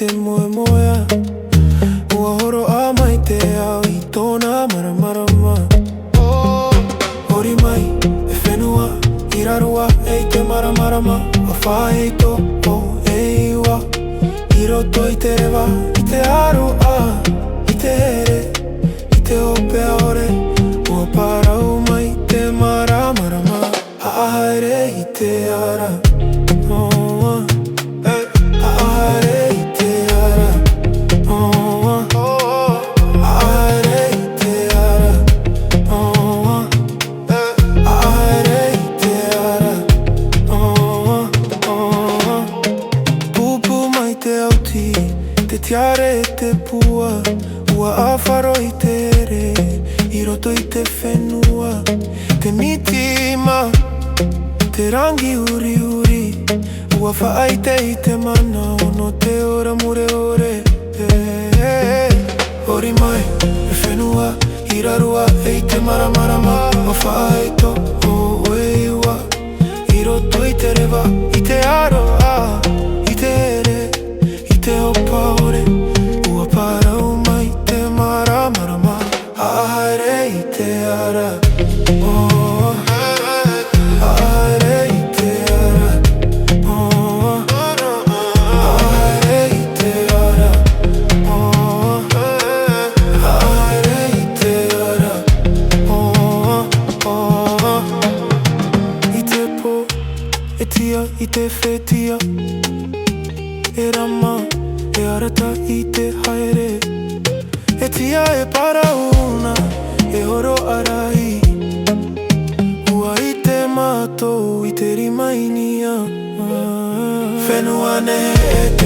te moe moea. Ua horo a mai te au I tōna maramarama. Hori mai e whenua I rarua e te maramarama. A whae to o e iwa I roto I te rewa I te aroa I te here I te ope aore. Ua parau mai te maramarama. Haere I te ara. Te tiare e te pua. Ua awharo I te ere I roto I te whenua. Te mitima Te rangi uri uri. Ua whaaite I te mana Ono te ora mure ore. Hori mai e whenua I rarua e I te maramarama. Ua whaaito o e iwa I roto I te rewa I te aroa I te ere I te opa ore. Ua parau mai te maramarama. Haere I te ara. Haere I te ara. Haere I te ara. Haere I te ara. I te po e tia I te whetia E rama e arata I te haere. E tia e parauna E horo arai. Ua I te matou I te rimainia. Whenua ne e